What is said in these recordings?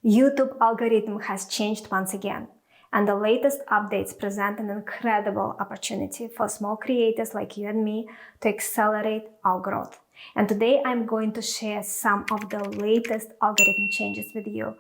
YouTube algorithm has changed once again, and the latest updates present an incredible opportunity for small creators like you and me to accelerate our growth. And today I'm going to share some of the latest algorithm changes with you.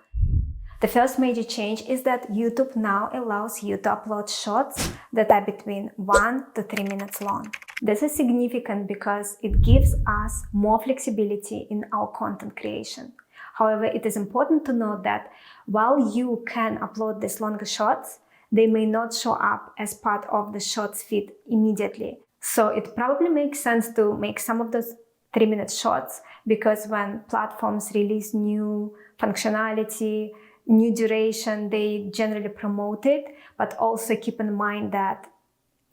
The first major change is that YouTube now allows you to upload shorts that are between 1 to 3 minutes long. This is significant because it gives us more flexibility in our content creation. However, it is important to note that while you can upload these longer shorts, they may not show up as part of the shorts feed immediately. So it probably makes sense to make some of those 3-minute shorts, because when platforms release new functionality, new duration, they generally promote it, but also keep in mind that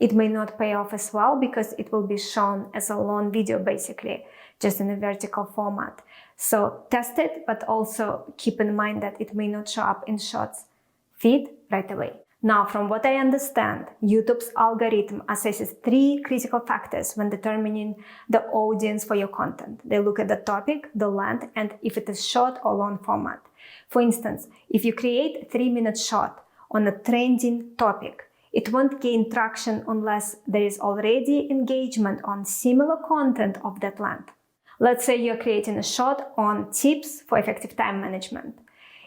it may not pay off as well because it will be shown as a long video, basically, just in a vertical format. So test it, but also keep in mind that it may not show up in Shorts feed right away. Now, from what I understand, YouTube's algorithm assesses 3 critical factors when determining the audience for your content. They look at the topic, the length, and if it is short or long format. For instance, if you create a 3-minute short on a trending topic, it won't gain traction unless there is already engagement on similar content of that length. Let's say you're creating a short on tips for effective time management.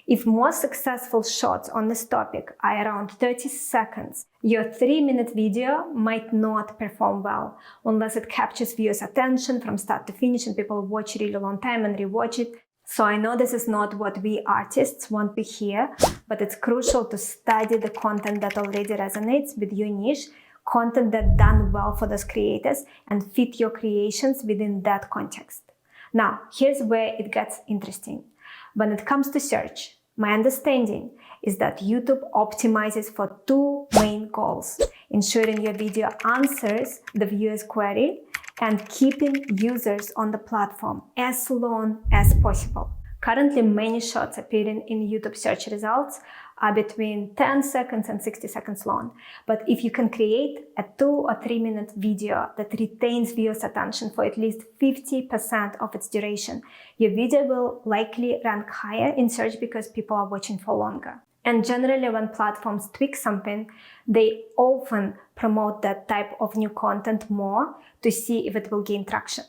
If more successful shorts on this topic are around 30 seconds, your 3-minute video might not perform well unless it captures viewers' attention from start to finish and people watch really long time and rewatch it. So I know this is not what we artists want to hear, but it's crucial to study the content that already resonates with your niche, content that done well for those creators, and fit your creations within that context. Now, here's where it gets interesting. When it comes to search, my understanding is that YouTube optimizes for 2 main goals: ensuring your video answers the viewer's query and keeping users on the platform as long as possible. Currently, many shorts appearing in YouTube search results are between 10 seconds and 60 seconds long. But if you can create a 2 or 3-minute video that retains viewers' attention for at least 50% of its duration, your video will likely rank higher in search because people are watching for longer. And generally, when platforms tweak something, they often promote that type of new content more to see if it will gain traction.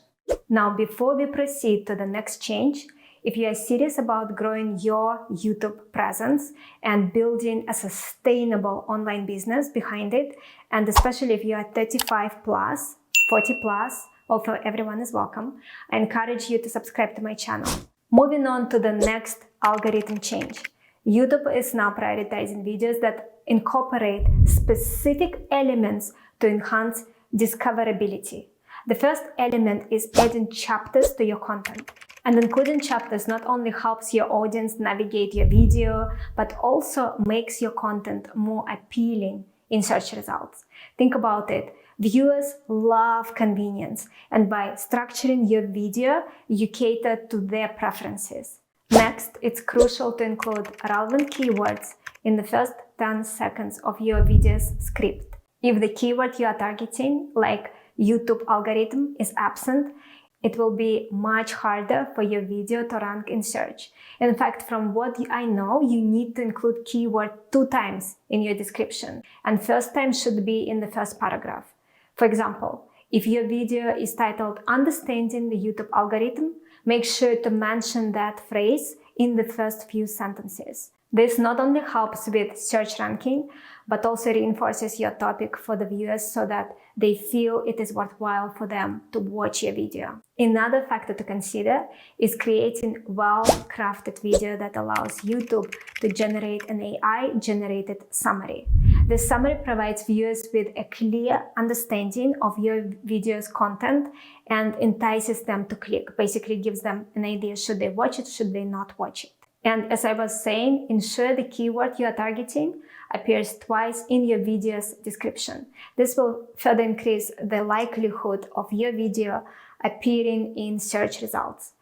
Now, before we proceed to the next change, if you are serious about growing your YouTube presence and building a sustainable online business behind it, and especially if you are 35 plus, 40 plus, although everyone is welcome, I encourage you to subscribe to my channel. Moving on to the next algorithm change. YouTube is now prioritizing videos that incorporate specific elements to enhance discoverability. The first element is adding chapters to your content. And including chapters not only helps your audience navigate your video, but also makes your content more appealing in search results. Think about it. Viewers love convenience, and by structuring your video, you cater to their preferences. Next, it's crucial to include relevant keywords in the first 10 seconds of your video's script. If the keyword you are targeting, like YouTube algorithm, is absent, it will be much harder for your video to rank in search. In fact, from what I know, you need to include keyword 2 times in your description, and first time should be in the first paragraph. For example, if your video is titled "Understanding the YouTube Algorithm," make sure to mention that phrase in the first few sentences. This not only helps with search ranking, but also reinforces your topic for the viewers so that they feel it is worthwhile for them to watch your video. Another factor to consider is creating well-crafted video that allows YouTube to generate an AI-generated summary. This summary provides viewers with a clear understanding of your video's content and entices them to click. Basically gives them an idea, should they watch it, should they not watch it. And as I was saying, ensure the keyword you are targeting appears twice in your video's description. This will further increase the likelihood of your video appearing in search results.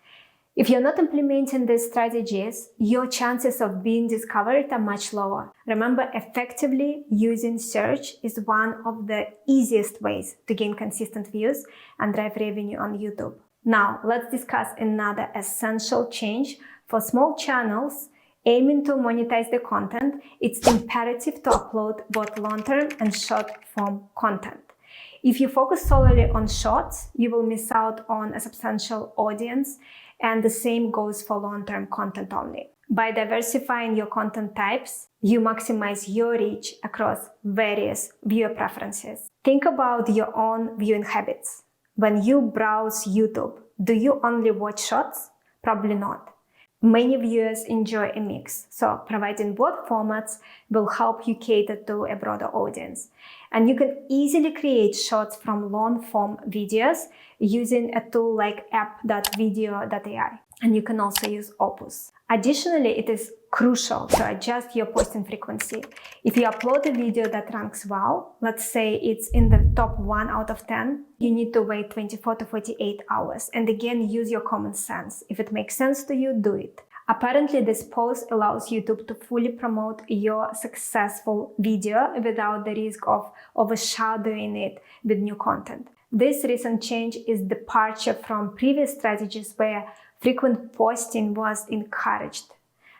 If you're not implementing these strategies, your chances of being discovered are much lower. Remember, effectively using search is one of the easiest ways to gain consistent views and drive revenue on YouTube. Now, let's discuss another essential change for small channels Aiming to monetize the content, it's imperative to upload both long-term and short-form content. If you focus solely on shorts, you will miss out on a substantial audience, and the same goes for long-term content only. By diversifying your content types, you maximize your reach across various viewer preferences. Think about your own viewing habits. When you browse YouTube, do you only watch shorts? Probably not. Many viewers enjoy a mix, so providing both formats will help you cater to a broader audience. And you can easily create shorts from long-form videos using a tool like app.video.ai. And you can also use Opus. Additionally, it is crucial to adjust your posting frequency. If you upload a video that ranks well, let's say it's in the top 1 out of 10, you need to wait 24 to 48 hours. And again, use your common sense. If it makes sense to you, do it. Apparently, this pause allows YouTube to fully promote your successful video without the risk of overshadowing it with new content. This recent change is departure from previous strategies where frequent posting was encouraged.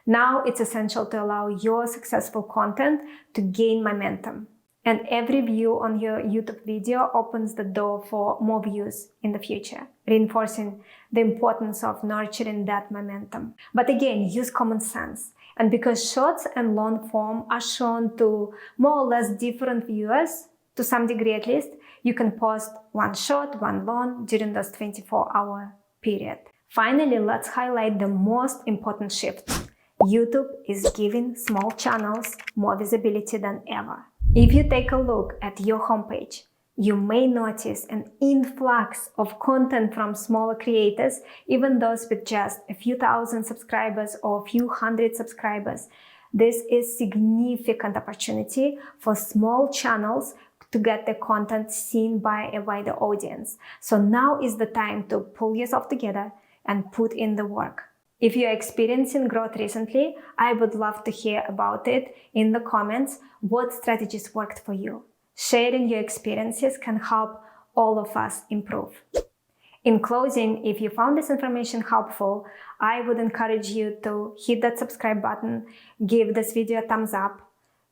Now it's essential to allow your successful content to gain momentum. And every view on your YouTube video opens the door for more views in the future, reinforcing the importance of nurturing that momentum. But again, use common sense. And because shorts and long form are shown to more or less different viewers, to some degree at least, you can post one short, one long during this 24-hour period. Finally, let's highlight the most important shift. YouTube is giving small channels more visibility than ever. If you take a look at your homepage, you may notice an influx of content from smaller creators, even those with just a few thousand subscribers or a few hundred subscribers. This is significant opportunity for small channels to get the content seen by a wider audience. So now is the time to pull yourself together and put in the work. If you're experiencing growth recently, I would love to hear about it in the comments. What strategies worked for you? Sharing your experiences can help all of us improve. In closing, if you found this information helpful, I would encourage you to hit that subscribe button, give this video a thumbs up.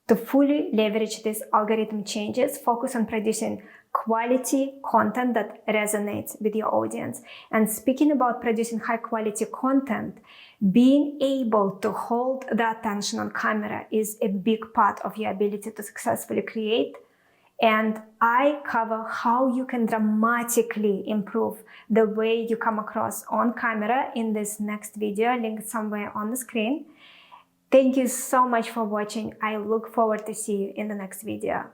To fully leverage these algorithm changes, focus on producing quality content that resonates with your audience. And speaking about producing high quality content, being able to hold the attention on camera is a big part of your ability to successfully create. And I cover how you can dramatically improve the way you come across on camera in this next video, linked somewhere on the screen. Thank you so much for watching. I look forward to see you in the next video.